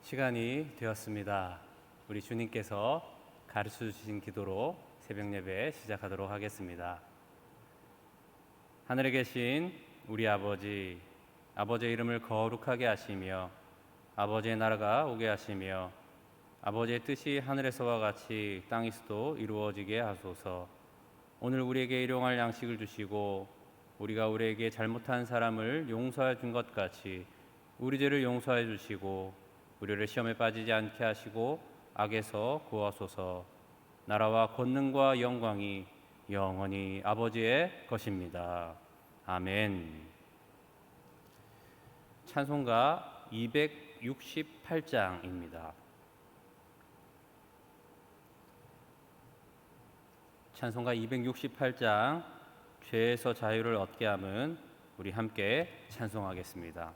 시간이 되었습니다. 우리 주님께서 가르쳐 주신 기도로 새벽 예배 시작하도록 하겠습니다. 하늘에 계신 우리 아버지, 아버지의 이름을 거룩하게 하시며 아버지의 나라가 오게 하시며 아버지의 뜻이 하늘에서와 같이 땅에서도 이루어지게 하소서. 오늘 우리에게 일용할 양식을 주시고 우리가 우리에게 잘못한 사람을 용서해 준 것 같이 우리 죄를 용서해 주시고 우리를 시험에 빠지지 않게 하시고 악에서 구하소서. 나라와 권능과 영광이 영원히 아버지의 것입니다. 아멘. 찬송가 268장입니다. 찬송가 268장 죄에서 자유를 얻게 함은 우리 함께 찬송하겠습니다.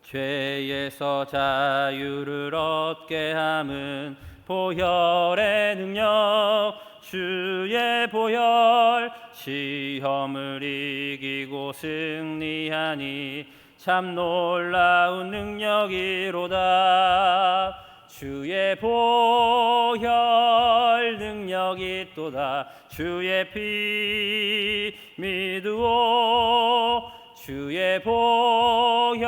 죄에서 자유를 얻게 함은 보혈의 능력, 주의 보혈, 시험을 이기고 승리하니 참 놀라운 능력이로다. 주의 보혈 능력이 또다. 주의 피 믿으오. 주의 보혈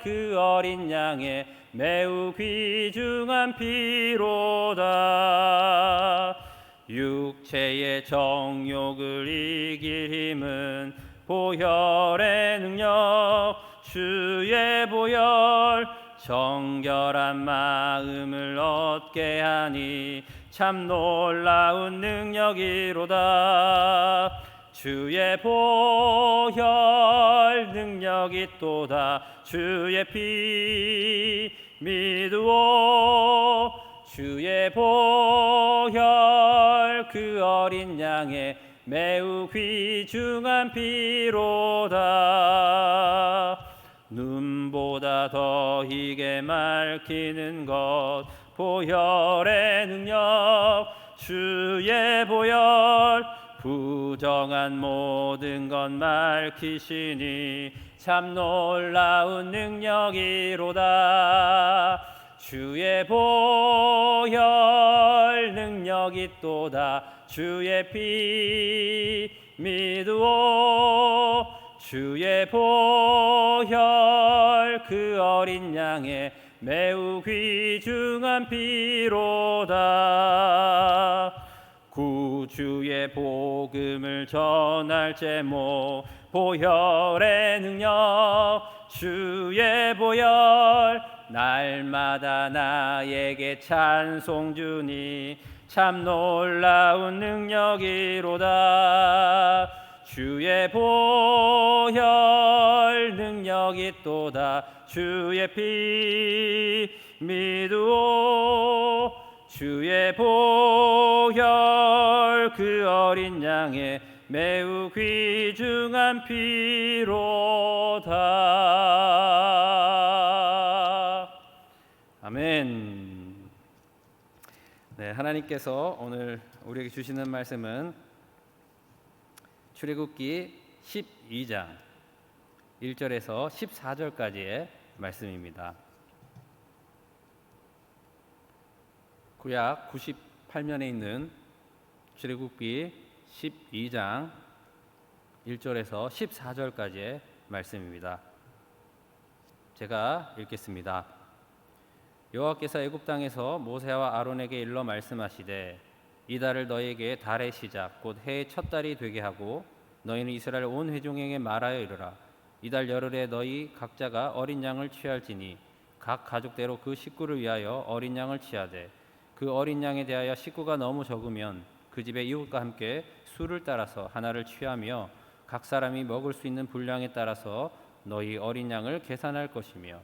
그 어린 양의 매우 귀중한 피로다. 육체의 정욕을 이길 힘은 보혈의 능력, 주의 보혈, 정결한 마음을 얻게 하니 참 놀라운 능력이로다. 주의 보혈 능력이 또다. 주의 피 믿으오. 주의 보혈 그 어린 양의 매우 귀중한 피로다. 눈보다 더 희게 맑히는 것 보혈의 능력, 주의 보혈, 부정한 모든 것 맑히시니 참 놀라운 능력이로다. 주의 보혈 능력이 또다. 주의 피 믿으오. 주의 보혈 그 어린 양의 매우 귀중한 피로다. 구주의 복음을 전할 제목 보혈의 능력, 주의 보혈, 날마다 나에게 찬송 주니 참 놀라운 능력이로다. 주의 보혈 능력이 또다. 주의 피 믿으오. 주의 보혈 그 어린 양의 매우 귀중한 피로다. 아멘. 네, 하나님께서 오늘 우리에게 주시는 말씀은 출애굽기 12장 1절에서 14절까지의 말씀입니다. 구약 98면에 있는 출애굽기 12장 1절에서 14절까지의 말씀입니다. 제가 읽겠습니다. 여호와께서 애굽 땅에서 모세와 아론에게 일러 말씀하시되 이 달을 너희에게 달의 시작 곧 해의 첫 달이 되게 하고 너희는 이스라엘 온 회중에게 말하여 이르라. 이 달 열흘에 너희 각자가 어린 양을 취할지니 각 가족대로 그 식구를 위하여 어린 양을 취하되 그 어린 양에 대하여 식구가 너무 적으면 그 집의 이웃과 함께 수를 따라서 하나를 취하며 각 사람이 먹을 수 있는 분량에 따라서 너희 어린 양을 계산할 것이며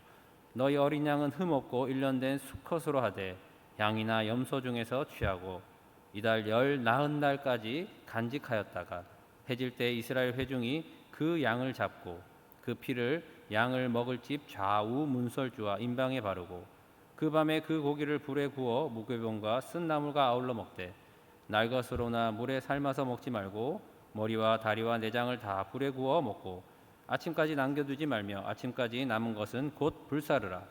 너희 어린 양은 흠없고 1년 된 수컷으로 하되 양이나 염소 중에서 취하고 이달 열 나흔 날까지 간직하였다가 해질 때 이스라엘 회중이 그 양을 잡고 그 피를 양을 먹을 집 좌우 문설주와 임방에 바르고 그 밤에 그 고기를 불에 구워 무교병과 쓴 나물과 아울러 먹되 날것으로나 물에 삶아서 먹지 말고 머리와 다리와 내장을 다 불에 구워 먹고 아침까지 남겨두지 말며 아침까지 남은 것은 곧 불사르라.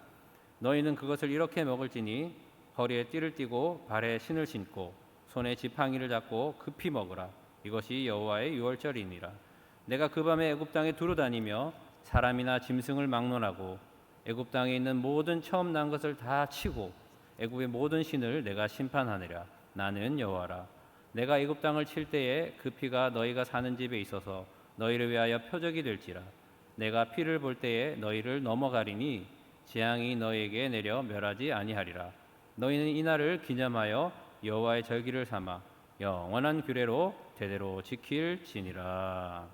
너희는 그것을 이렇게 먹을지니 허리에 띠를 띠고 발에 신을 신고 손에 지팡이를 잡고 급히 먹으라. 이것이 여호와의 유월절이니라. 내가 그 밤에 애굽 땅에 두루 다니며 사람이나 짐승을 막론하고 애굽 땅에 있는 모든 처음 난 것을 다 치고 애굽의 모든 신을 내가 심판하느라. 나는 여호와라. 내가 애굽 땅을 칠 때에 그 피가 너희가 사는 집에 있어서 너희를 위하여 표적이 될지라. 내가 피를 볼 때에 너희를 넘어가리니 재앙이 너희에게 내려 멸하지 아니하리라. 너희는 이날을 기념하여 여호와의 절기를 삼아 영원한 규례로 대대로 지킬지니라.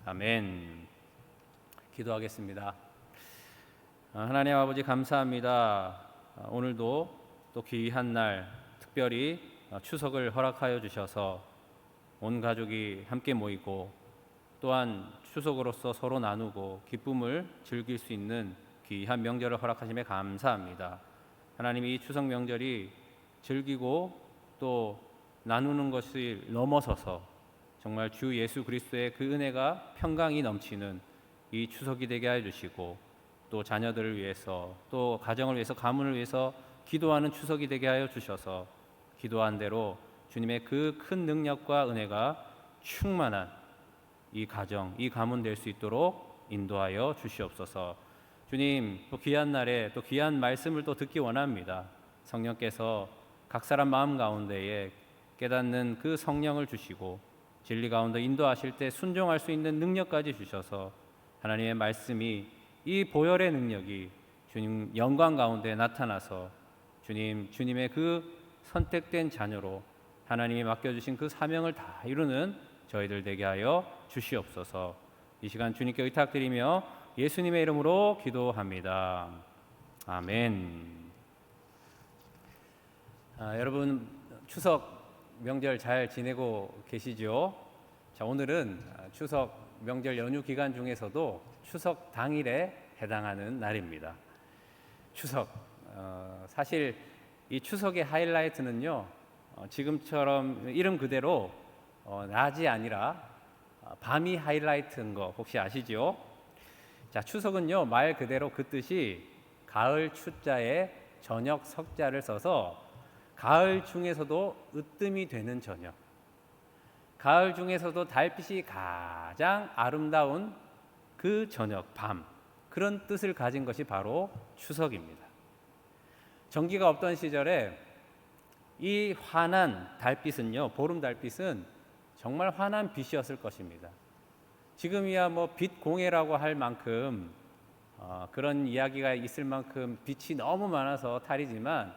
아멘. 기도하겠습니다. 하나님 아버지 감사합니다. 오늘도 또 귀한 날 특별히 추석을 허락하여 주셔서 온 가족이 함께 모이고 또한 추석으로서 서로 나누고 기쁨을 즐길 수 있는 귀한 명절을 허락하심에 감사합니다. 하나님, 이 추석 명절이 즐기고 또 나누는 것을 넘어서서 정말 주 예수 그리스도의 그 은혜가 평강이 넘치는 이 추석이 되게 해 주시고 또 자녀들을 위해서 또 가정을 위해서 가문을 위해서 기도하는 추석이 되게 하여 주셔서 기도한 대로 주님의 그 큰 능력과 은혜가 충만한 이 가정, 이 가문 될 수 있도록 인도하여 주시옵소서. 주님, 또 귀한 날에 또 귀한 말씀을 또 듣기 원합니다. 성령께서 각 사람 마음 가운데에 깨닫는 그 성령을 주시고 진리 가운데 인도하실 때 순종할 수 있는 능력까지 주셔서 하나님의 말씀이 이 보혈의 능력이 주님 영광 가운데 나타나서 주님의 그 선택된 자녀로 하나님이 맡겨주신 그 사명을 다 이루는 저희들 되게 하여 주시옵소서. 이 시간 주님께 의탁드리며 예수님의 이름으로 기도합니다. 아멘. 여러분 추석 명절 잘 지내고 계시죠? 자, 오늘은 추석 명절 연휴 기간 중에서도 추석 당일에 해당하는 날입니다. 추석, 사실 이 추석의 하이라이트는요, 지금처럼 이름 그대로 낮이 아니라 밤이 하이라이트인 거 혹시 아시죠? 자, 추석은요 말 그대로 그 뜻이 가을 추자에 저녁 석자를 써서 가을 중에서도 으뜸이 되는 저녁, 가을 중에서도 달빛이 가장 아름다운 그 저녁, 밤, 그런 뜻을 가진 것이 바로 추석입니다. 전기가 없던 시절에 이 환한 달빛은요, 보름 달빛은 정말 환한 빛이었을 것입니다. 지금이야 뭐 빛 공해라고 할 만큼 그런 이야기가 있을 만큼 빛이 너무 많아서 탈이지만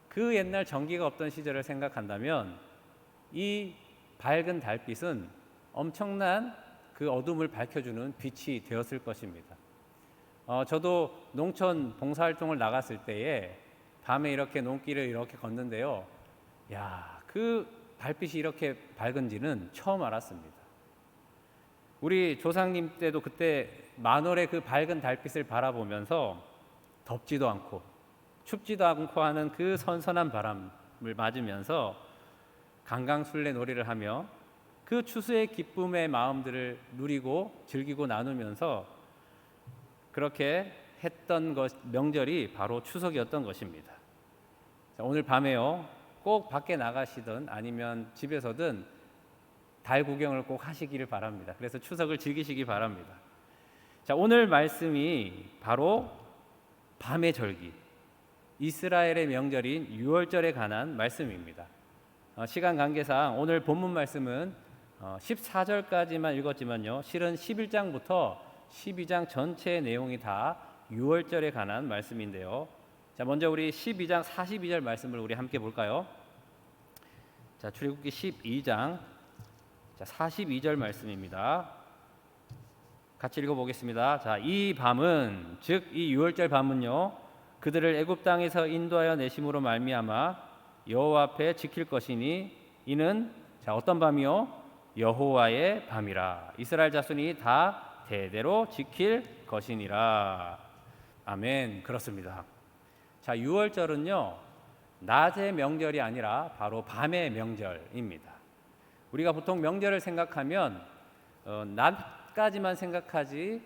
그 옛날 전기가 없던 시절을 생각한다면 이 밝은 달빛은 엄청난 그 어둠을 밝혀주는 빛이 되었을 것입니다. 저도 농촌 봉사활동을 나갔을 때에 밤에 이렇게 논길을 이렇게 걷는데요, 야, 그 달빛이 이렇게 밝은지는 처음 알았습니다. 우리 조상님 때도 그때 만월의 그 밝은 달빛을 바라보면서 덥지도 않고 춥지도 않고 하는 그 선선한 바람을 맞으면서 강강술래 놀이를 하며 그 추수의 기쁨의 마음들을 누리고 즐기고 나누면서 그렇게 했던 명절이 바로 추석이었던 것입니다. 자, 오늘 밤에요, 꼭 밖에 나가시든 아니면 집에서든 달 구경을 꼭 하시기를 바랍니다. 그래서 추석을 즐기시기 바랍니다. 자, 오늘 말씀이 바로 밤의 절기, 이스라엘의 명절인 유월절에 관한 말씀입니다. 시간 관계상 오늘 본문 말씀은 14절까지만 읽었지만요, 실은 11장부터 12장 전체의 내용이 다 유월절에 관한 말씀인데요. 자, 먼저 우리 12장 42절 말씀을 우리 함께 볼까요? 자, 출애굽기 12장 42절 말씀입니다. 같이 읽어보겠습니다. 자, 이 밤은, 즉 이 유월절 밤은요, 그들을 애굽 땅에서 인도하여 내심으로 말미암아 여호와 앞에 지킬 것이니 이는 자, 어떤 밤이요? 여호와의 밤이라. 이스라엘 자손이 다 대대로 지킬 것이니라. 아멘. 그렇습니다. 자, 유월절은요, 낮의 명절이 아니라 바로 밤의 명절입니다. 우리가 보통 명절을 생각하면 낮 낮까지만 생각하지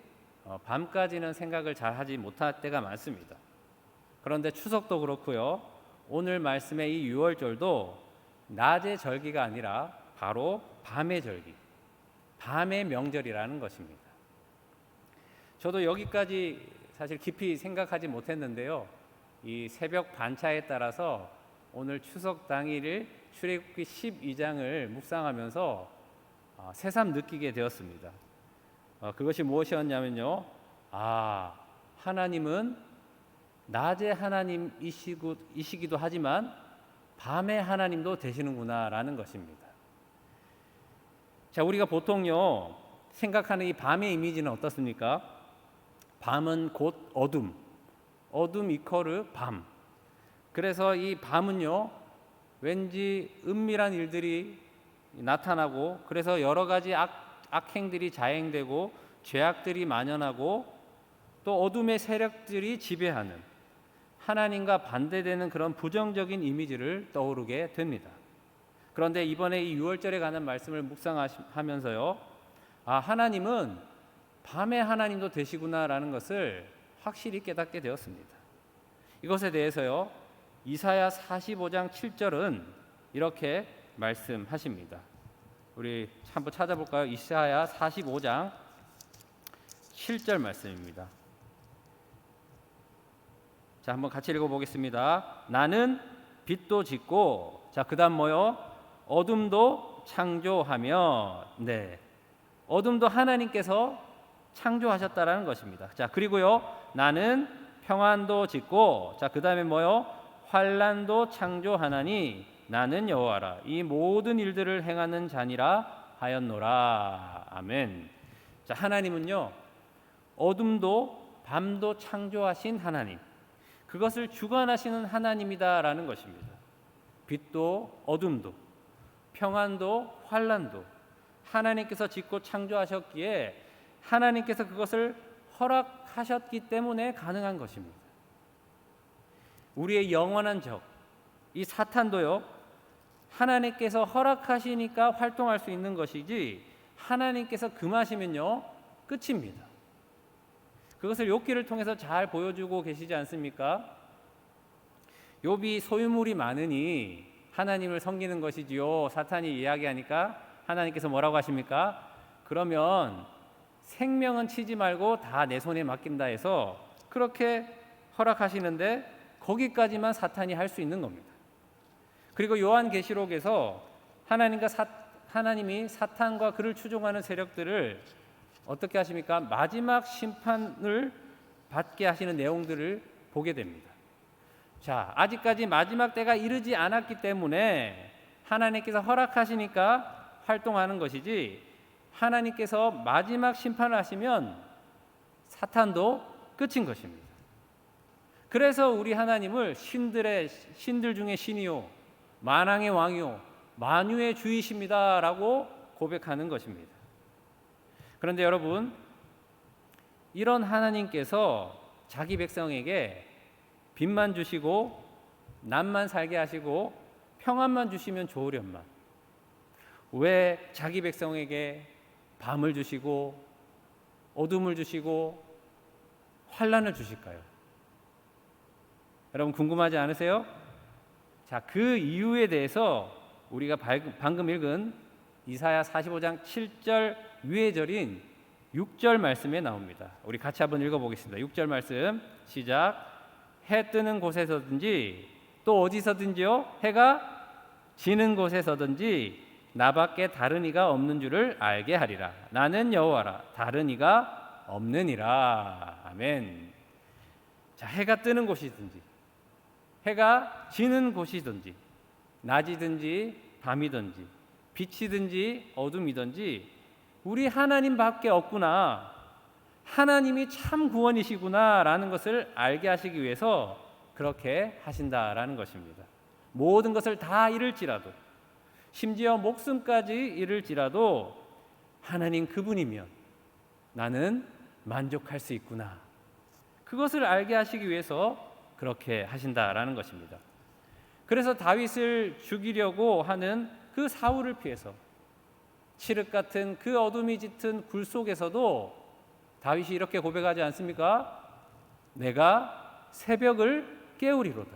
밤까지는 생각을 잘 하지 못할 때가 많습니다. 그런데 추석도 그렇고요. 오늘 말씀의 이 유월절도 낮의 절기가 아니라 바로 밤의 절기, 밤의 명절이라는 것입니다. 저도 여기까지 사실 깊이 생각하지 못했는데요. 이 새벽 반차에 따라서 오늘 추석 당일을 출애굽기 12장을 묵상하면서 새삼 느끼게 되었습니다. 그것이 무엇이었냐면요. 하나님은 낮의 하나님이시기도 하지만 밤의 하나님도 되시는구나라는 것입니다. 자, 우리가 보통요 생각하는 이 밤의 이미지는 어떻습니까? 밤은 곧 어둠, 어둠 이퀄 밤. 그래서 이 밤은요 왠지 은밀한 일들이 나타나고, 그래서 여러 가지 악행들이 자행되고 죄악들이 만연하고 또 어둠의 세력들이 지배하는, 하나님과 반대되는 그런 부정적인 이미지를 떠오르게 됩니다. 그런데 이번에 이 유월절에 관한 말씀을 묵상하면서요, 하나님은 밤의 하나님도 되시구나라는 것을 확실히 깨닫게 되었습니다. 이것에 대해서요 이사야 45장 7절은 이렇게 말씀하십니다. 우리 한번 찾아볼까요? 이사야 45장 7절 말씀입니다. 자, 한번 같이 읽어보겠습니다. 나는 빛도 짓고, 자, 그 다음 뭐요? 어둠도 창조하며. 네, 어둠도 하나님께서 창조하셨다라는 것입니다. 자, 그리고요 나는 평안도 짓고, 자, 그 다음에 뭐요? 환난도 창조하나니 나는 여호와라. 이 모든 일들을 행하는 자니라 하였노라. 아멘. 자, 하나님은요 어둠도 밤도 창조하신 하나님, 그것을 주관하시는 하나님이다라는 것입니다. 빛도 어둠도 평안도 환난도 하나님께서 짓고 창조하셨기에 하나님께서 그것을 허락하셨기 때문에 가능한 것입니다. 우리의 영원한 적, 이 사탄도요 하나님께서 허락하시니까 활동할 수 있는 것이지, 하나님께서 금하시면요 끝입니다. 그것을 욥기를 통해서 잘 보여주고 계시지 않습니까? 욥이 소유물이 많으니 하나님을 섬기는 것이지요, 사탄이 이야기하니까 하나님께서 뭐라고 하십니까? 그러면 생명은 치지 말고 다 내 손에 맡긴다 해서 그렇게 허락하시는데, 거기까지만 사탄이 할 수 있는 겁니다. 그리고 요한계시록에서 하나님이 사탄과 그를 추종하는 세력들을 어떻게 하십니까? 마지막 심판을 받게 하시는 내용들을 보게 됩니다. 자, 아직까지 마지막 때가 이르지 않았기 때문에 하나님께서 허락하시니까 활동하는 것이지, 하나님께서 마지막 심판을 하시면 사탄도 끝인 것입니다. 그래서 우리 하나님을 신들 중에 신이요 만왕의 왕이요 만유의 주이십니다 라고 고백하는 것입니다. 그런데 여러분, 이런 하나님께서 자기 백성에게 빛만 주시고 낮만 살게 하시고 평안만 주시면 좋으련만, 왜 자기 백성에게 밤을 주시고 어둠을 주시고 환난을 주실까요? 여러분 궁금하지 않으세요? 자, 그 이유에 대해서 우리가 방금 읽은 이사야 45장 7절 위의 절인 6절 말씀에 나옵니다. 우리 같이 한번 읽어보겠습니다. 6절 말씀 시작. 해 뜨는 곳에서든지 또 어디서든지요, 해가 지는 곳에서든지 나밖에 다른 이가 없는 줄을 알게 하리라. 나는 여호와라. 다른 이가 없느니라. 아멘. 자, 해가 뜨는 곳이든지 해가 지는 곳이든지 낮이든지 밤이든지 빛이든지 어둠이든지 우리 하나님밖에 없구나, 하나님이 참 구원이시구나 라는 것을 알게 하시기 위해서 그렇게 하신다라는 것입니다. 모든 것을 다 잃을지라도, 심지어 목숨까지 잃을지라도 하나님 그분이면 나는 만족할 수 있구나, 그것을 알게 하시기 위해서 그렇게 하신다라는 것입니다. 그래서 다윗을 죽이려고 하는 그 사울을 피해서 칠흑 같은 그 어둠이 짙은 굴 속에서도 다윗이 이렇게 고백하지 않습니까? 내가 새벽을 깨우리로다.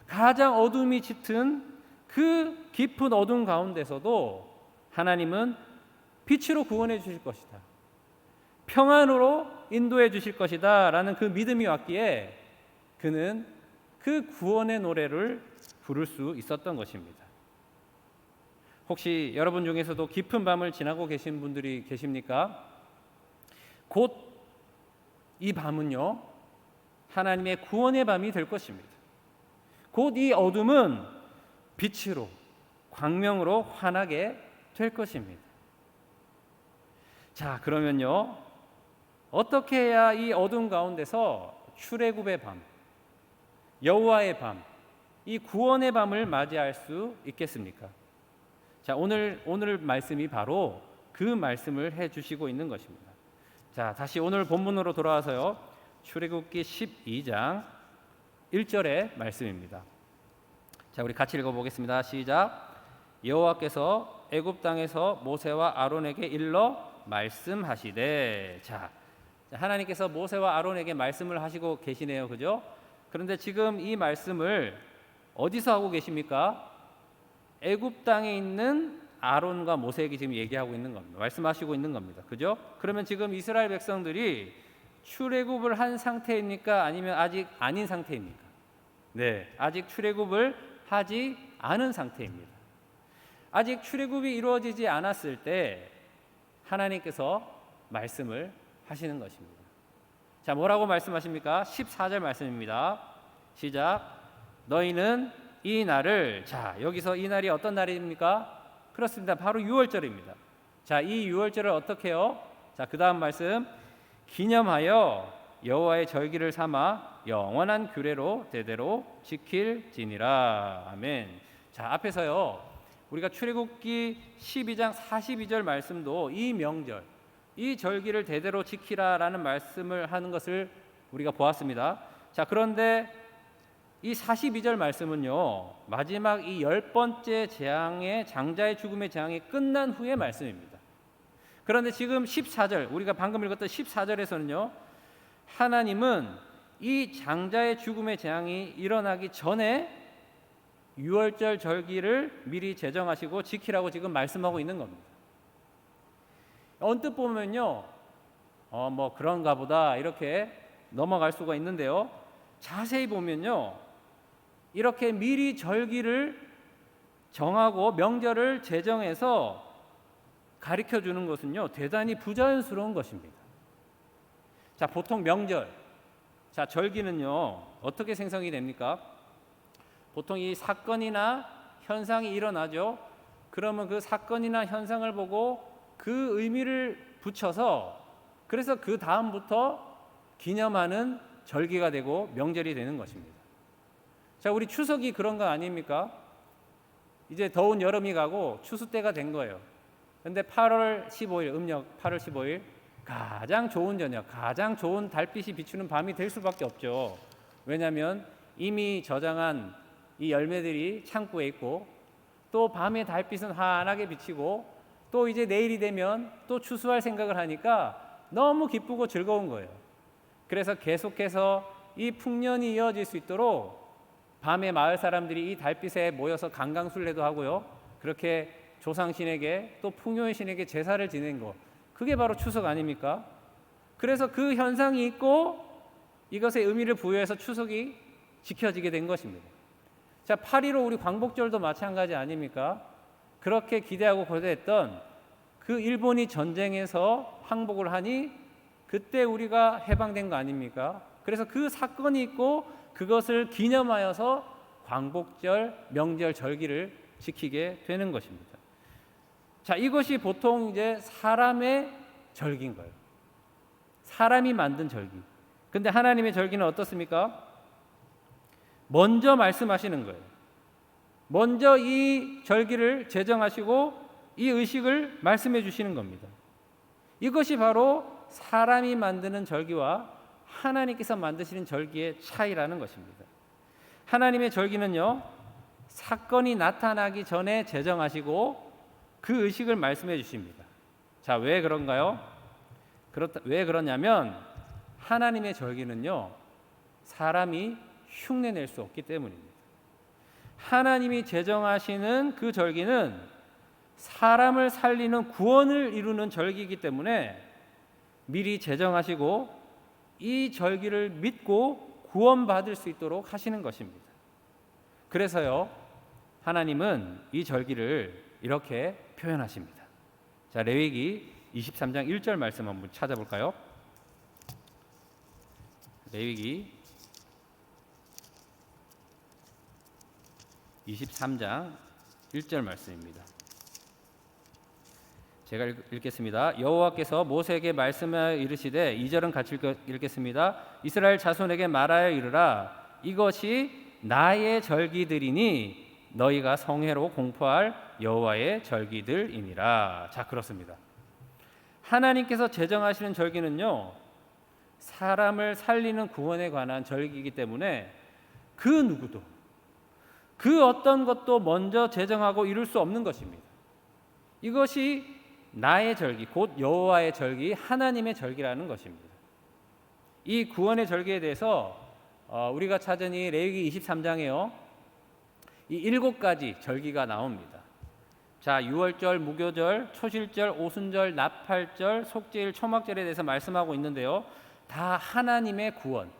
가장 어둠이 짙은 그 깊은 어둠 가운데서도 하나님은 빛으로 구원해 주실 것이다, 평안으로 인도해 주실 것이다 라는 그 믿음이 왔기에 그는 그 구원의 노래를 부를 수 있었던 것입니다. 혹시 여러분 중에서도 깊은 밤을 지나고 계신 분들이 계십니까? 곧 이 밤은요, 하나님의 구원의 밤이 될 것입니다. 곧 이 어둠은 빛으로, 광명으로 환하게 될 것입니다. 자, 그러면요, 어떻게 해야 이 어둠 가운데서 출애굽의 밤, 여호와의 밤, 이 구원의 밤을 맞이할 수 있겠습니까? 자, 오늘 말씀이 바로 그 말씀을 해주시고 있는 것입니다. 자, 다시 오늘 본문으로 돌아와서요, 출애굽기 12장 1절의 말씀입니다. 자, 우리 같이 읽어보겠습니다. 시작. 여호와께서 애굽 땅에서 모세와 아론에게 일러 말씀하시되. 자, 하나님께서 모세와 아론에게 말씀을 하시고 계시네요, 그죠? 그런데 지금 이 말씀을 어디서 하고 계십니까? 애굽 땅에 있는 아론과 모세에게 지금 얘기하고 있는 겁니다. 말씀하시고 있는 겁니다. 그죠? 그러면 지금 이스라엘 백성들이 출애굽을 한 상태입니까? 아니면 아직 아닌 상태입니까? 네, 아직 출애굽을 하지 않은 상태입니다. 아직 출애굽이 이루어지지 않았을 때 하나님께서 말씀을 하시는 것입니다. 자, 뭐라고 말씀하십니까? 14절 말씀입니다. 시작. 너희는 이 날을, 자, 여기서 이 날이 어떤 날입니까? 그렇습니다. 바로 유월절입니다. 자, 이 유월절을 어떻게 해요? 자, 그 다음 말씀. 기념하여 여호와의 절기를 삼아 영원한 규례로 대대로 지킬지니라. 아멘. 자, 앞에서요, 우리가 출애굽기 12장 42절 말씀도 이 명절, 이 절기를 대대로 지키라라는 말씀을 하는 것을 우리가 보았습니다. 자, 그런데 이 42절 말씀은요, 마지막 이 10번째 재앙의, 장자의 죽음의 재앙이 끝난 후의 말씀입니다. 그런데 지금 14절, 우리가 방금 읽었던 14절에서는요, 하나님은 이 장자의 죽음의 재앙이 일어나기 전에 유월절 절기를 미리 제정하시고 지키라고 지금 말씀하고 있는 겁니다. 언뜻 보면요, 뭐 그런가 보다 이렇게 넘어갈 수가 있는데요, 자세히 보면요, 이렇게 미리 절기를 정하고 명절을 제정해서 가르쳐 주는 것은요, 대단히 부자연스러운 것입니다. 자, 보통 명절, 자, 절기는요, 어떻게 생성이 됩니까? 보통 이 사건이나 현상이 일어나죠. 그러면 그 사건이나 현상을 보고 그 의미를 붙여서, 그래서 그 다음부터 기념하는 절기가 되고 명절이 되는 것입니다. 자, 우리 추석이 그런 거 아닙니까? 이제 더운 여름이 가고 추수 때가 된 거예요. 그런데 8월 15일, 음력 8월 15일 가장 좋은 저녁, 가장 좋은 달빛이 비추는 밤이 될 수밖에 없죠. 왜냐하면 이미 저장한 이 열매들이 창고에 있고, 또 밤에 달빛은 환하게 비치고, 또 이제 내일이 되면 또 추수할 생각을 하니까 너무 기쁘고 즐거운 거예요. 그래서 계속해서 이 풍년이 이어질 수 있도록 밤에 마을 사람들이 이 달빛에 모여서 강강술래도 하고요, 그렇게 조상신에게 또 풍요의 신에게 제사를 지낸 것, 그게 바로 추석 아닙니까? 그래서 그 현상이 있고 이것의 의미를 부여해서 추석이 지켜지게 된 것입니다. 자, 8.15 우리 광복절도 마찬가지 아닙니까? 그렇게 기대하고 고대했던 그 일본이 전쟁에서 항복을 하니 그때 우리가 해방된 거 아닙니까? 그래서 그 사건이 있고 그것을 기념하여서 광복절, 명절, 절기를 지키게 되는 것입니다. 자, 이것이 보통 이제 사람의 절기인 거예요. 사람이 만든 절기. 근데 하나님의 절기는 어떻습니까? 먼저 말씀하시는 거예요. 먼저 이 절기를 제정하시고 이 의식을 말씀해 주시는 겁니다. 이것이 바로 사람이 만드는 절기와 하나님께서 만드시는 절기의 차이라는 것입니다. 하나님의 절기는요, 사건이 나타나기 전에 제정하시고 그 의식을 말씀해 주십니다. 자, 왜 그런가요? 왜 그러냐면 하나님의 절기는요, 사람이 흉내낼 수 없기 때문입니다. 하나님이 제정하시는 그 절기는 사람을 살리는 구원을 이루는 절기이기 때문에 미리 제정하시고 이 절기를 믿고 구원받을 수 있도록 하시는 것입니다. 그래서요, 하나님은 이 절기를 이렇게 표현하십니다. 자, 레위기 23장 1절 말씀 한번 찾아볼까요? 레위기 23장 1절 말씀입니다. 제가 읽겠습니다. 여호와께서 모세에게 말씀하여 이르시되, 2절은 같이 읽겠습니다. 이스라엘 자손에게 말하여 이르라, 이것이 나의 절기들이니 너희가 성회로 공포할 여호와의 절기들이니라. 자, 그렇습니다. 하나님께서 제정하시는 절기는요, 사람을 살리는 구원에 관한 절기이기 때문에 그 누구도, 그 어떤 것도 먼저 제정하고 이룰 수 없는 것입니다. 이것이 나의 절기, 곧 여호와의 절기, 하나님의 절기라는 것입니다. 이 구원의 절기에 대해서 우리가 찾은 이 레위기 23장에요, 이 7가지 절기가 나옵니다. 자, 유월절, 무교절, 초실절, 오순절, 나팔절, 속죄일, 초막절에 대해서 말씀하고 있는데요, 다 하나님의 구원,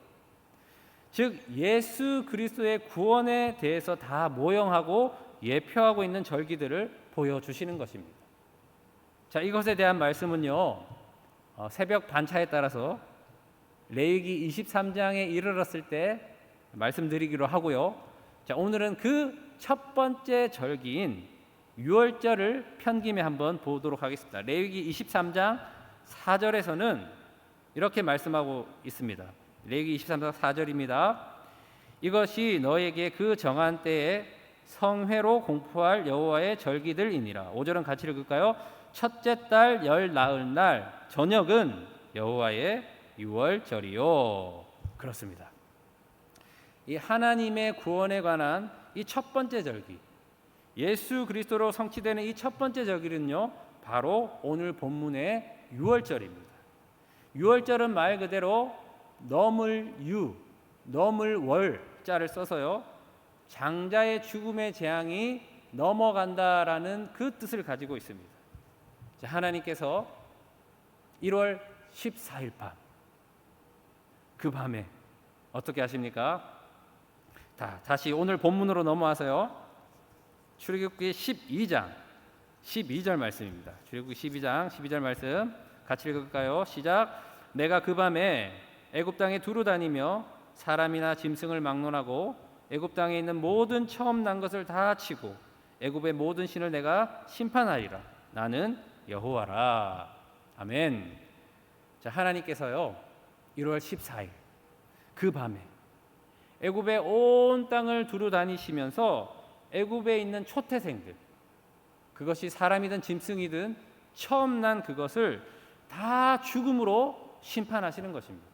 즉 예수 그리스도의 구원에 대해서 다 모형하고 예표하고 있는 절기들을 보여주시는 것입니다. 자, 이것에 대한 말씀은요, 새벽 반차에 따라서 레위기 23장에 이르렀을 때 말씀드리기로 하고요. 자, 오늘은 그 첫 번째 절기인 유월절을 편김에 한번 보도록 하겠습니다. 레위기 23장 4절에서는 이렇게 말씀하고 있습니다. 레위기 23장 4절입니다. 이것이 너에게 그 정한 때에 성회로 공포할 여호와의 절기들이니라. 5절은 같이 읽을까요? 첫째 달 열 나흘 날 저녁은 여호와의 유월절이요. 그렇습니다. 이 하나님의 구원에 관한 이 첫 번째 절기, 예수 그리스도로 성취되는 이 첫 번째 절기는요, 바로 오늘 본문의 유월절입니다. 유월절은 말 그대로 넘을 유, 넘을 월자를 써서요, 장자의 죽음의 재앙이 넘어간다라는 그 뜻을 가지고 있습니다. 자, 하나님께서 1월 14일 밤, 그 밤에 어떻게 하십니까? 다시 오늘 본문으로 넘어와서요, 출애굽기 12장 12절 말씀입니다. 출애굽기 12절 말씀 같이 읽을까요? 시작. 내가 그 밤에 애굽 땅에 두루 다니며 사람이나 짐승을 막론하고 애굽 땅에 있는 모든 처음 난 것을 다 치고 애굽의 모든 신을 내가 심판하리라. 나는 여호와라. 아멘. 자, 하나님께서요, 1월 14일 그 밤에 애굽의 온 땅을 두루 다니시면서 애굽에 있는 초태생들, 그것이 사람이든 짐승이든 처음 난 그것을 다 죽음으로 심판하시는 것입니다.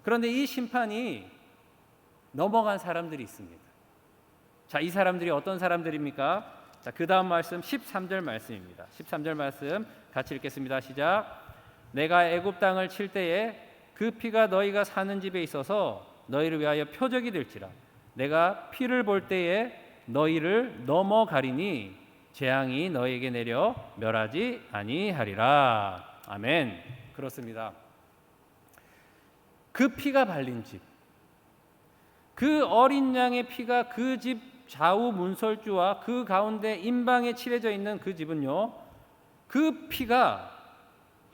그런데 이 심판이 넘어간 사람들이 있습니다. 자, 이 사람들이 어떤 사람들입니까? 자, 그 다음 말씀 13절 말씀입니다. 13절 말씀 같이 읽겠습니다. 시작. 내가 애굽 땅을 칠 때에 그 피가 너희가 사는 집에 있어서 너희를 위하여 표적이 될지라. 내가 피를 볼 때에 너희를 넘어가리니 재앙이 너희에게 내려 멸하지 아니하리라. 아멘. 그렇습니다. 그 피가 발린 집, 그 어린 양의 피가 그 집 좌우 문설주와 그 가운데 임방에 칠해져 있는 그 집은요, 그 피가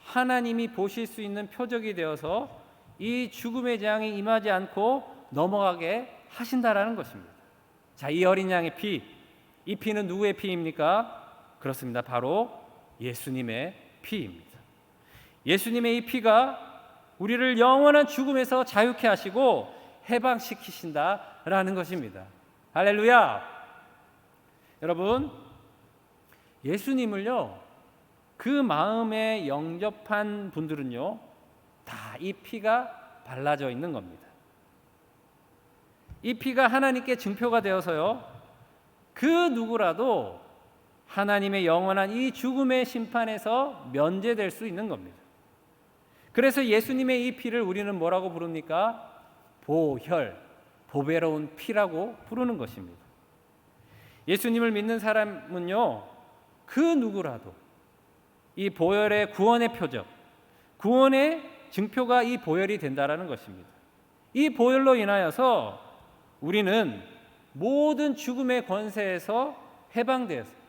하나님이 보실 수 있는 표적이 되어서 이 죽음의 재앙이 임하지 않고 넘어가게 하신다라는 것입니다. 자, 이 어린 양의 피, 이 피는 누구의 피입니까? 그렇습니다. 바로 예수님의 피입니다. 예수님의 이 피가 우리를 영원한 죽음에서 자유케 하시고 해방시키신다라는 것입니다. 할렐루야. 여러분, 예수님을요, 그 마음에 영접한 분들은요, 다 이 피가 발라져 있는 겁니다. 이 피가 하나님께 증표가 되어서요, 그 누구라도 하나님의 영원한 이 죽음의 심판에서 면제될 수 있는 겁니다. 그래서 예수님의 이 피를 우리는 뭐라고 부릅니까? 보혈, 보배로운 피라고 부르는 것입니다. 예수님을 믿는 사람은요, 그 누구라도 이 보혈의 구원의 표적, 구원의 증표가 이 보혈이 된다라는 것입니다. 이 보혈로 인하여서 우리는 모든 죽음의 권세에서 해방되어서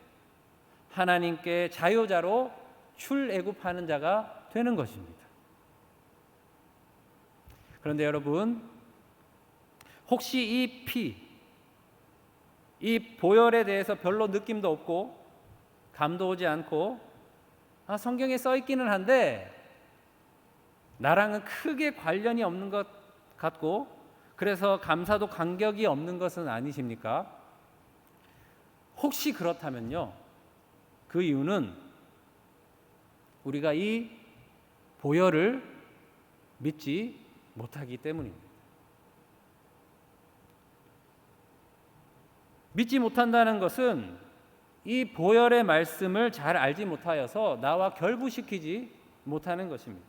하나님께 자유자로 출애굽하는 자가 되는 것입니다. 그런데 여러분, 혹시 이 피, 이 보혈에 대해서 별로 느낌도 없고 감도 오지 않고 성경에 써 있기는 한데 나랑은 크게 관련이 없는 것 같고 그래서 감사도 간격이 없는 것은 아니십니까? 혹시 그렇다면요, 그 이유는 우리가 이 보혈을 믿지 못하기 때문입니다. 믿지 못한다는 것은 이 보혈의 말씀을 잘 알지 못하여서 나와 결부시키지 못하는 것입니다.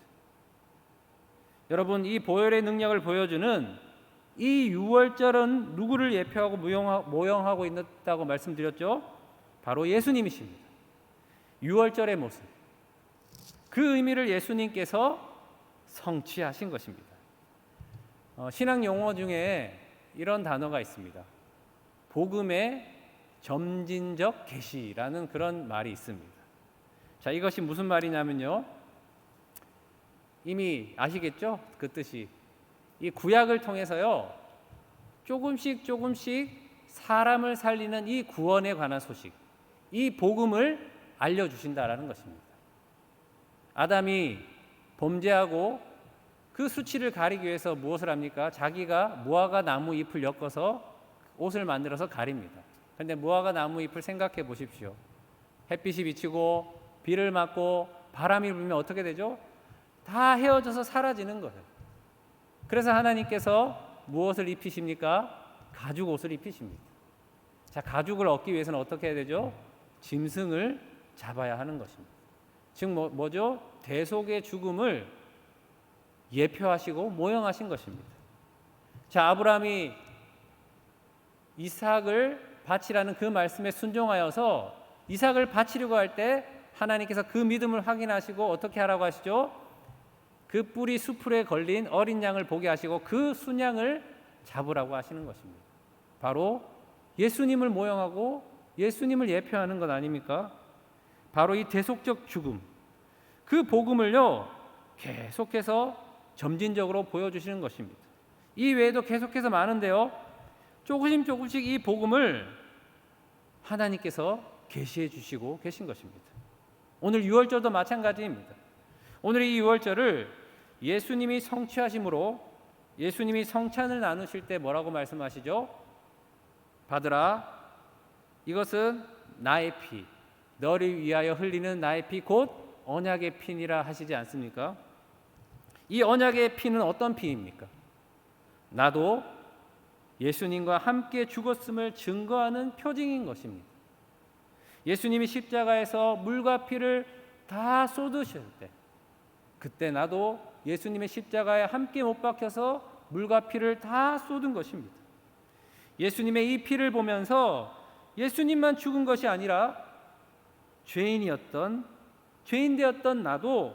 여러분, 이 보혈의 능력을 보여주는 이 유월절은 누구를 예표하고 모형하고 있다고 말씀드렸죠? 바로 예수님이십니다. 유월절의 모습, 그 의미를 예수님께서 성취하신 것입니다. 신학 용어 중에 이런 단어가 있습니다. 복음의 점진적 계시라는 그런 말이 있습니다. 자, 이것이 무슨 말이냐면요, 이미 아시겠죠? 그 뜻이 이 구약을 통해서요, 조금씩 사람을 살리는 이 구원에 관한 소식, 이 복음을 알려주신다라는 것입니다. 아담이 범죄하고 그 수치를 가리기 위해서 무엇을 합니까? 자기가 무화과 나무 잎을 엮어서 옷을 만들어서 가립니다. 그런데 무화과 나무 잎을 생각해 보십시오. 햇빛이 비치고 비를 맞고 바람이 불면 어떻게 되죠? 다 헤어져서 사라지는 거예요. 그래서 하나님께서 무엇을 입히십니까? 가죽 옷을 입히십니다. 자, 가죽을 얻기 위해서는 어떻게 해야 되죠? 짐승을 잡아야 하는 것입니다. 즉 뭐죠? 대속의 죽음을 예표하시고 모형하신 것입니다. 자, 아브라함이 이삭을 바치라는 그 말씀에 순종하여서 이삭을 바치려고 할 때 하나님께서 그 믿음을 확인하시고 어떻게 하라고 하시죠? 그 뿌리 수풀에 걸린 어린 양을 보게 하시고 그 순양을 잡으라고 하시는 것입니다. 바로 예수님을 모형하고 예수님을 예표하는 것 아닙니까? 바로 이 대속적 죽음, 그 복음을요 계속해서 점진적으로 보여주시는 것입니다. 이 외에도 계속해서 많은데요, 조금씩 이 복음을 하나님께서 계시해 주시고 계신 것입니다. 오늘 유월절도 마찬가지입니다. 오늘 이 유월절을 예수님이 성취하심으로 예수님이 성찬을 나누실 때 뭐라고 말씀하시죠? 받으라, 이것은 나의 피, 너를 위하여 흘리는 나의 피 곧 언약의 피니라 하시지 않습니까? 이 언약의 피는 어떤 피입니까? 나도 예수님과 함께 죽었음을 증거하는 표징인 것입니다. 예수님이 십자가에서 물과 피를 다 쏟으실 때, 그때 나도 예수님의 십자가에 함께 못 박혀서 물과 피를 다 쏟은 것입니다. 예수님의 이 피를 보면서 예수님만 죽은 것이 아니라 죄인 되었던 나도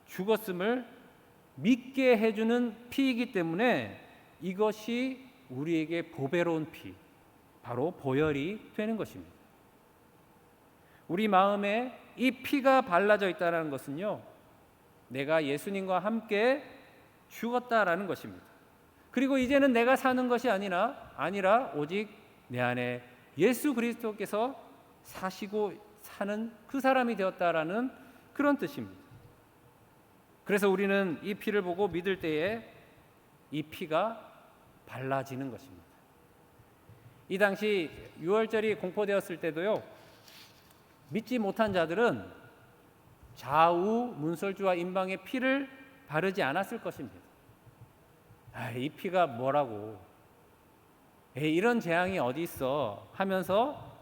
죽었음을 믿게 해주는 피이기 때문에 이것이 우리에게 보배로운 피, 바로 보혈이 되는 것입니다. 우리 마음에 이 피가 발라져 있다는 것은요, 내가 예수님과 함께 죽었다라는 것입니다. 그리고 이제는 내가 사는 것이 아니라 오직 내 안에 예수 그리스도께서 사시고 사는 그 사람이 되었다라는 그런 뜻입니다. 그래서 우리는 이 피를 보고 믿을 때에 이 피가 발라지는 것입니다. 이 당시 유월절이 공포되었을 때도요, 믿지 못한 자들은 좌우 문설주와 임방의 피를 바르지 않았을 것입니다. 이 피가 뭐라고, 이런 재앙이 어디 있어 하면서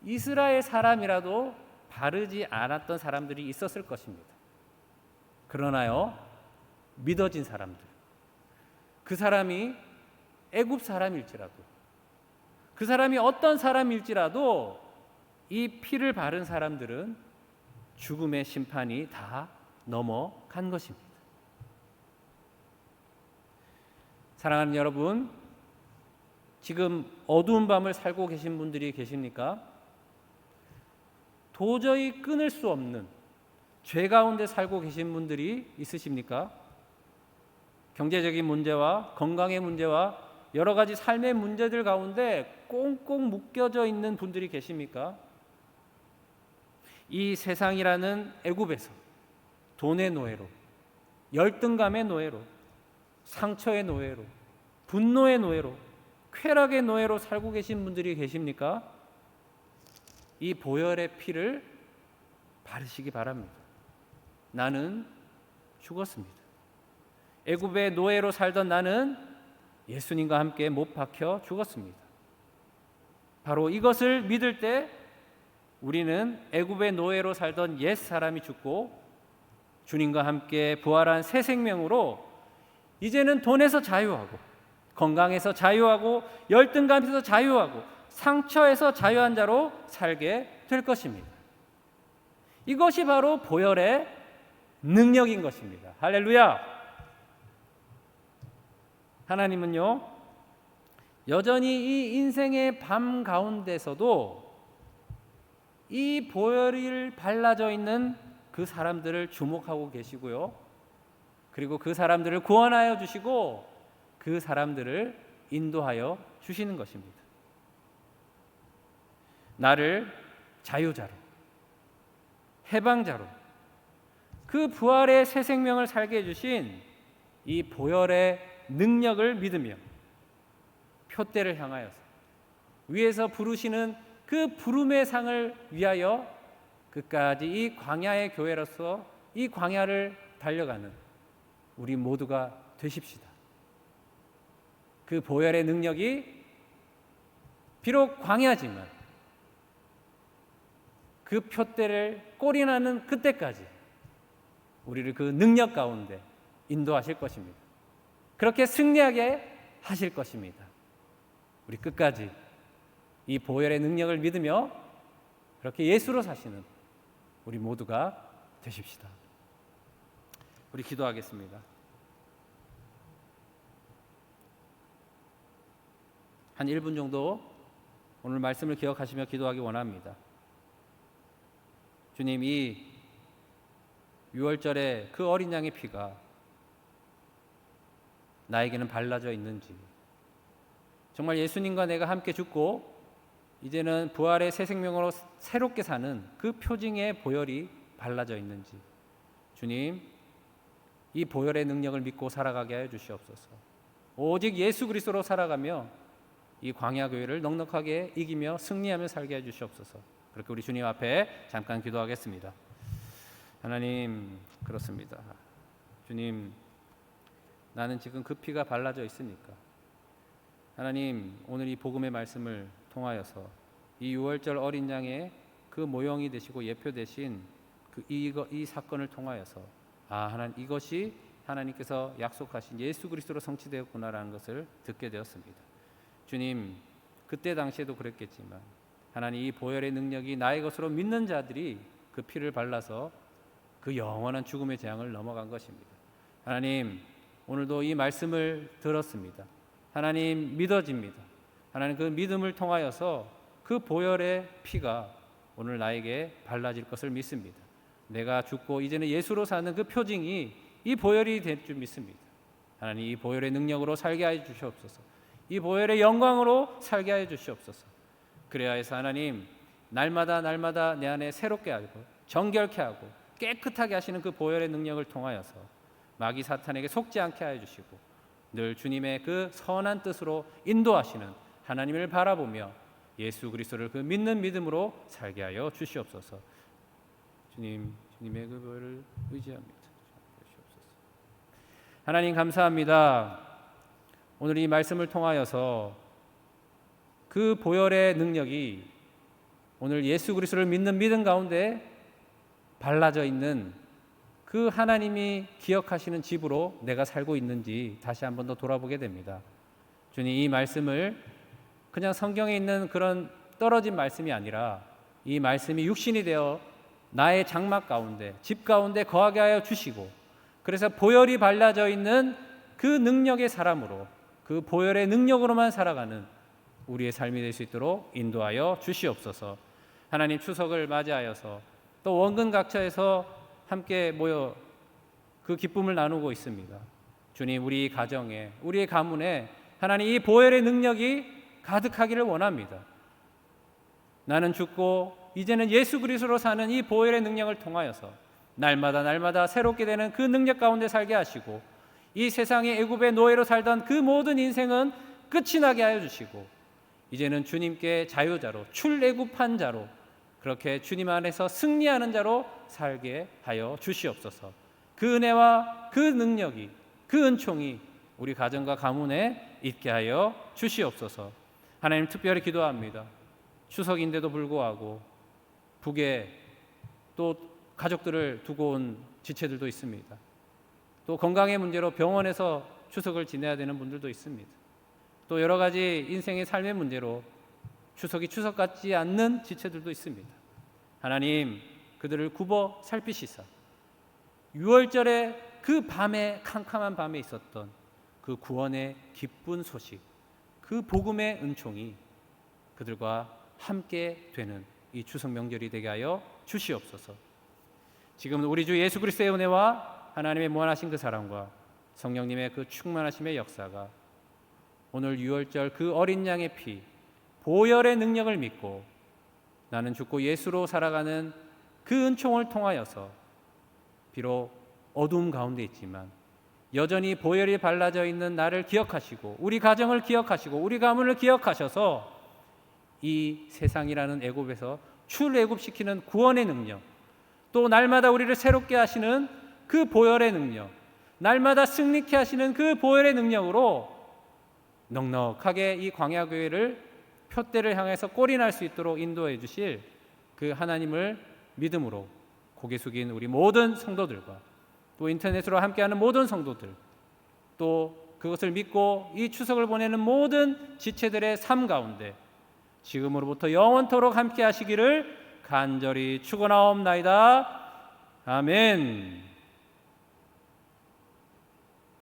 이스라엘 사람이라도 바르지 않았던 사람들이 있었을 것입니다. 그러나요, 믿어진 사람들, 그 사람이 애굽 사람일지라도, 그 사람이 어떤 사람일지라도 이 피를 바른 사람들은 죽음의 심판이 다 넘어간 것입니다. 사랑하는 여러분, 지금 어두운 밤을 살고 계신 분들이 계십니까? 도저히 끊을 수 없는 죄 가운데 살고 계신 분들이 있으십니까? 경제적인 문제와 건강의 문제와 여러 가지 삶의 문제들 가운데 꽁꽁 묶여져 있는 분들이 계십니까? 이 세상이라는 애굽에서 돈의 노예로, 열등감의 노예로, 상처의 노예로, 분노의 노예로, 쾌락의 노예로 살고 계신 분들이 계십니까? 이 보혈의 피를 바르시기 바랍니다. 나는 죽었습니다. 애굽의 노예로 살던 나는 예수님과 함께 못 박혀 죽었습니다. 바로 이것을 믿을 때 우리는 애굽의 노예로 살던 옛 사람이 죽고 주님과 함께 부활한 새 생명으로 이제는 돈에서 자유하고 건강에서 자유하고 열등감에서 자유하고 상처에서 자유한 자로 살게 될 것입니다. 이것이 바로 보혈의 능력인 것입니다. 할렐루야! 하나님은요, 여전히 이 인생의 밤 가운데서도 이 보혈이 발라져 있는 그 사람들을 주목하고 계시고요, 그리고 그 사람들을 구원하여 주시고 그 사람들을 인도하여 주시는 것입니다. 나를 자유자로, 해방자로, 그 부활의 새 생명을 살게 해주신 이 보혈의 능력을 믿으며 표대를 향하여서 위에서 부르시는 그 부름의 상을 위하여 끝까지 이 광야의 교회로서 이 광야를 달려가는 우리 모두가 되십시다. 그 보혈의 능력이 비록 광야지만 그 표대를 꼴이 나는 그때까지 우리를 그 능력 가운데 인도하실 것입니다. 그렇게 승리하게 하실 것입니다. 우리 끝까지 이 보혈의 능력을 믿으며 그렇게 예수로 사시는 우리 모두가 되십시다. 우리 기도하겠습니다. 한 1분 정도 오늘 말씀을 기억하시며 기도하기 원합니다. 주님, 이 6월절에 그 어린 양의 피가 나에게는 발라져 있는지, 정말 예수님과 내가 함께 죽고 이제는 부활의 새 생명으로 새롭게 사는 그 표징의 보혈이 발라져 있는지, 주님, 이 보혈의 능력을 믿고 살아가게 하여 주시옵소서. 오직 예수 그리스도로 살아가며 이 광야 교회를 넉넉하게 이기며 승리하며 살게 해 주시옵소서. 그렇게 우리 주님 앞에 잠깐 기도하겠습니다. 하나님, 그렇습니다. 주님, 나는 지금 그 피가 발라져 있으니까 하나님, 오늘 이 복음의 말씀을 통하여서 이 6월절 어린 양의 그 모형이 되시고 예표 되신 이 사건을 통하여서 하나님, 이것이 하나님께서 약속하신 예수 그리스도로 성취되었구나라는 것을 듣게 되었습니다. 주님, 그때 당시에도 그랬겠지만 하나님, 이 보혈의 능력이 나의 것으로 믿는 자들이 그 피를 발라서 그 영원한 죽음의 재앙을 넘어간 것입니다. 하나님, 오늘도 이 말씀을 들었습니다. 하나님, 믿어집니다. 하나님, 그 믿음을 통하여서 그 보혈의 피가 오늘 나에게 발라질 것을 믿습니다. 내가 죽고 이제는 예수로 사는 그 표징이 이 보혈이 될 줄 믿습니다. 하나님, 이 보혈의 능력으로 살게 하여 주시옵소서. 이 보혈의 영광으로 살게 하여 주시옵소서. 그래야 해서 하나님, 날마다 내 안에 새롭게 하고 정결케 하고 깨끗하게 하시는 그 보혈의 능력을 통하여서 마귀 사탄에게 속지 않게 하여 주시고 늘 주님의 그 선한 뜻으로 인도하시는 하나님을 바라보며 예수 그리스도를 그 믿는 믿음으로 살게 하여 주시옵소서. 주님의 그 보혈을 의지합니다. 하나님, 감사합니다. 오늘 이 말씀을 통하여서 그 보혈의 능력이 오늘 예수 그리스도를 믿는 믿음 가운데 발라져 있는 그 하나님이 기억하시는 집으로 내가 살고 있는지 다시 한번 더 돌아보게 됩니다. 주님, 이 말씀을 그냥 성경에 있는 그런 떨어진 말씀이 아니라 이 말씀이 육신이 되어 나의 장막 가운데, 집 가운데 거하게 하여 주시고, 그래서 보혈이 발라져 있는 그 능력의 사람으로, 그 보혈의 능력으로만 살아가는 우리의 삶이 될 수 있도록 인도하여 주시옵소서. 하나님, 추석을 맞이하여서 또 원근 각처에서 함께 모여 그 기쁨을 나누고 있습니다. 주님, 우리 가정에, 우리의 가문에 하나님 이 보혈의 능력이 가득하기를 원합니다. 나는 죽고 이제는 예수 그리스도로 사는 이 보혈의 능력을 통하여서 날마다 새롭게 되는 그 능력 가운데 살게 하시고, 이 세상의 애굽의 노예로 살던 그 모든 인생은 끝이 나게 하여 주시고, 이제는 주님께 자유자로, 출애굽한 자로, 그렇게 주님 안에서 승리하는 자로 살게 하여 주시옵소서. 그 은혜와 그 능력이, 그 은총이 우리 가정과 가문에 있게 하여 주시옵소서. 하나님, 특별히 기도합니다. 추석인데도 불구하고 북에 또 가족들을 두고 온 지체들도 있습니다. 또 건강의 문제로 병원에서 추석을 지내야 되는 분들도 있습니다. 또 여러 가지 인생의 삶의 문제로 추석이 추석 같지 않는 지체들도 있습니다. 하나님, 그들을 굽어 살피시사 6월절에 그 밤에, 캄캄한 밤에 있었던 그 구원의 기쁜 소식, 그 복음의 은총이 그들과 함께 되는 이 추석 명절이 되게 하여 주시옵소서. 지금 우리 주 예수 그리스도의 은혜와 하나님의 무한하신 그 사랑과 성령님의 그 충만하심의 역사가 오늘 6월절 그 어린 양의 피, 보혈의 능력을 믿고 나는 죽고 예수로 살아가는 그 은총을 통하여서 비록 어두움 가운데 있지만 여전히 보혈이 발라져 있는 나를 기억하시고, 우리 가정을 기억하시고, 우리 가문을 기억하셔서 이 세상이라는 애굽에서 출애굽시키는 구원의 능력, 또 날마다 우리를 새롭게 하시는 그 보혈의 능력, 날마다 승리케 하시는 그 보혈의 능력으로 넉넉하게 이 광야교회를 표대를 향해서 꼴이 날 수 있도록 인도해 주실 그 하나님을 믿음으로 고개 숙인 우리 모든 성도들과 또 인터넷으로 함께하는 모든 성도들, 또 그것을 믿고 이 추석을 보내는 모든 지체들의 삶 가운데 지금으로부터 영원토록 함께 하시기를 간절히 축원하옵나이다. 아멘.